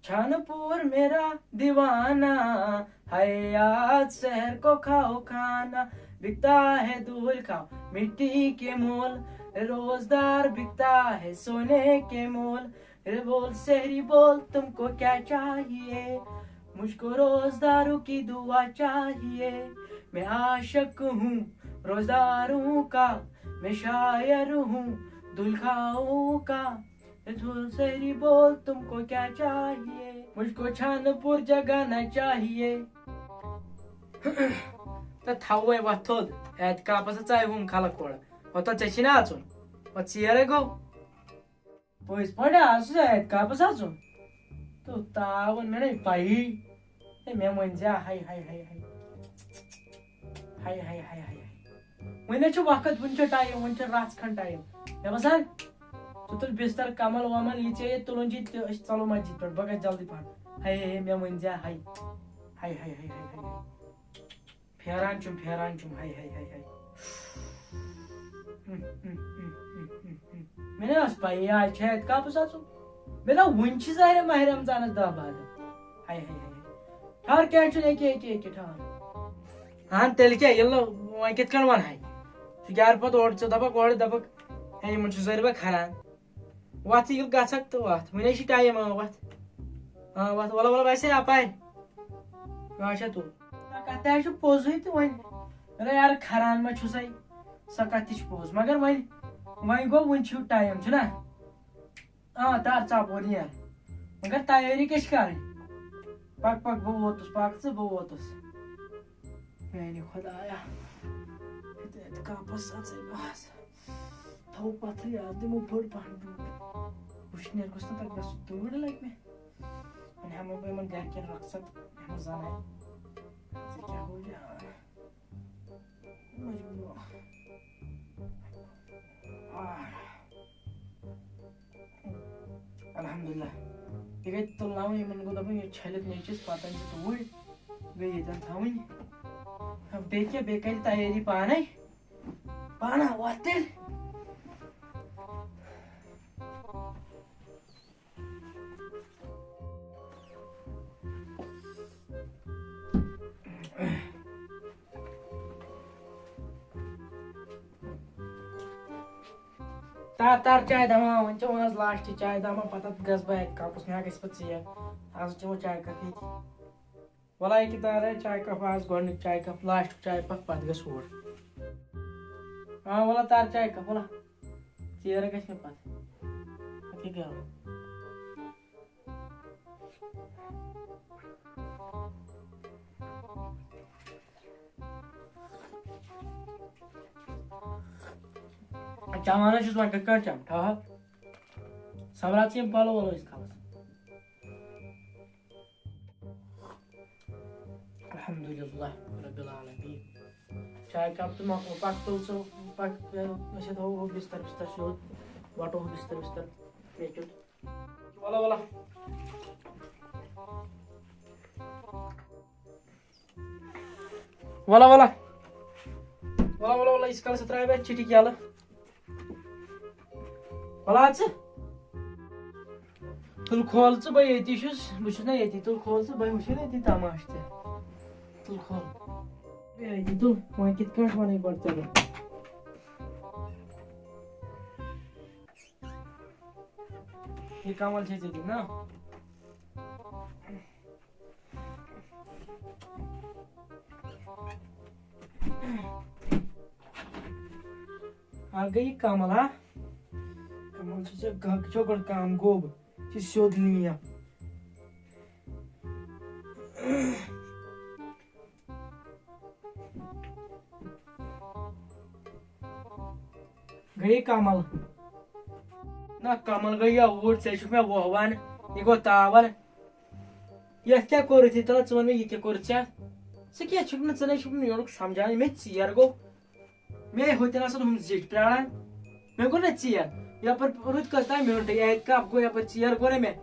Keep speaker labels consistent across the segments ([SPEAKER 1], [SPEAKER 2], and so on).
[SPEAKER 1] छानपुर मेरा दीवाना है, याद शहर को खाओ खाना, बिकता है दूल खाओ मिट्टी के मोल, रोजदार बिकता है सोने के मोल। बोल शहरी बोल तुमको क्या चाहिए, मुझको रोजदारों की दुआ चाहिए। मैं आशिक हूँ रोजदारों का, मैं शायर हूँ दुल्हाओं का। शहरी बोल तुमको क्या चाहिए, मुझको छानपुर जगाना चाहिए। तो थावे वथोद ऐत का पस चाहे हम खाला कोड़ वतो चचिना आचुन व चियरे गो पोइस पडे आसु ऐत का पस आचुन तो तावन मेने पाई ए मे मंजा हाय हाय हाय हाय हाय हाय हाय हाय मैंने छु वक्त वंच टाइम वंच रात खन टाइम ये बसन तुल बिस्तर कमल वमल ये तुलन जी चलो मस्जिद पर बगै जल्दी पढ़ हाय हाय मे मंजा हाय हाय हाय हाय हाय फेरान चुम हाय हाय हाय हाय मैंने अस पाई आज छेद का पसाचु मेरा वंच जारे माह रमजान दा बाद हाय हाय हाय ठार क्या छु एक ठार हां तेल क्या येलो वन कित कन वन हाय यार पत ओड छ दबक ओड दबक हे मन छु जरबा खरान वात यिल गछक तो वात मैंने शी टाइम वात हां वात वाला वैसे आपाय गाशा तू कहता है पोज हुई तो वही अरे यार खरान में छु सही सकतिश पोज मगर वही गो वन छु टाइम छु ना हां तार चापोनी यार मगर तैयारी किस कर पक पक बो वोतस पक से बो वोतस मैंने खुदाया इते का पसा से बस थौ पथरी यार दिमो बड़ पान उष्णेर को तक बस दूर लाइक में हम पे मन घर के रखसत हम जाना क्या हो गया अल्हम्दुलिल्लाह ये तो लाऊं ये मन को दबे ये छलत नीचे पाता नहीं तो वो गई इधर था वही अब देखिए बेकारी तैयारी पाना वाते तार चाय दमा वन चो आज लास्ट चाय दमा पता गस बैग कप उसमें आगे स्पत से आज चो चाय कप ही वाला एक तार है चाय कप आज गोन चाय कप लास्ट चाय पत गस ओर हां वाला तार चाय कप वाला चेयर गस में पत ठीक है Camana just like a curtain, huh? Sabrati and Palo always comes. Alhamdulillah, Rabbil Alamin. Chai cup to mock pack also, pack, I said, oh, Mr. Show, what oh, Mr. Make it. Walla. Walla, is called a tribe, chitty yellow. Voilà, तुल खोल च भाई यति छुस बुझ ना यति तुल खोल च भाई मुझे यति तमाश ते तुल खोल यति तुल वही कित काट वाने पड़ता है ये कमल छे छे ना आ गई कमल हाँ कमल से गक चोकर काम गोब शोध लिया गई कमल ना कमल गई वोट से मैं वो हवान ये को तावर ये क्या कर थी तला चवन में ये क्या कर चा से क्या छुपना चले छुपना योर समझाने में चियर गो मैं होते ना सर हम जिट प्राणा मैं को ना चियर यहाँ पर रुत करता है मेरे ऐड का आपको यहाँ पर चेयर कोने में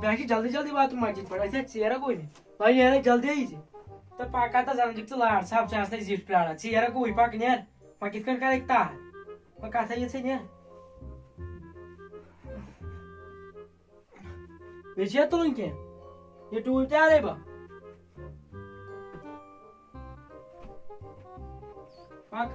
[SPEAKER 1] बैठी जल्दी बात मस्जिद पड़ा ऐसे चेयर कोई नहीं भाई यार जल्दी आई जी तो पाका था जान जिक्स लाड़ साहब चाहते हैं जिट प्राणा चेयर कोई पाक नहीं यार पाकित कर कर एकता मैं कहा था ये से नहीं बेचिया तुलन के ये टूल ते आ रे बा पाक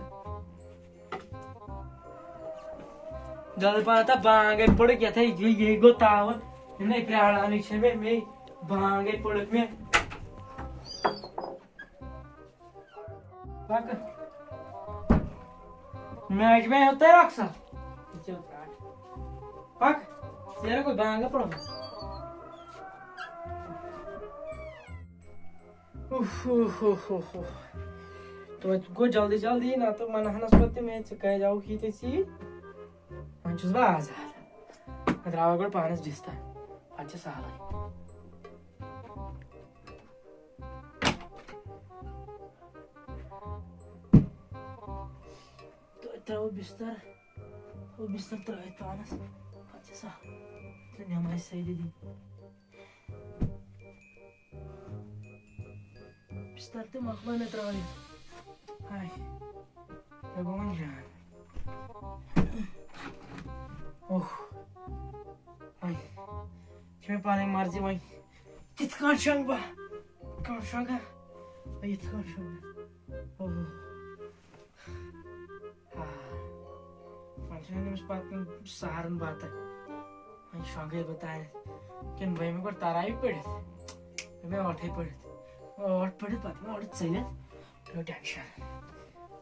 [SPEAKER 1] जल पाता बांगे पड़ क्या था ये गोताव ने क्राड़ा नीचे में बांगे पड़ में पाक मैच में होता है रक्षा पाक तेरा कोई बांगे पड़ो तो तुमको जल्दी जल्दी ना तो मन हनस्पति में कह जाओ कि तेसी मंचुस बा आजार अद्रावगड पानस दिसता अच्छा साला तो वो बिस्तर तो है पानस अच्छा सा तो हमारे सही दी बिस्तर तो मकमा में त्रावली हाय भगवान जान ओह हाय क्या पाने मर्जी भाई कितना शंग बा कौन शंगा भाई इतना शंग ओह हाँ मंचने ने मुझे बात में सहारन बात है भाई शंगे बताए कि भाई मेरे को ताराई पड़े थे मैं और पड़े थे और पड़े बात में और चाहिए नो टेंशन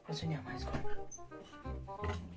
[SPEAKER 1] और सुनिए हमारे इसको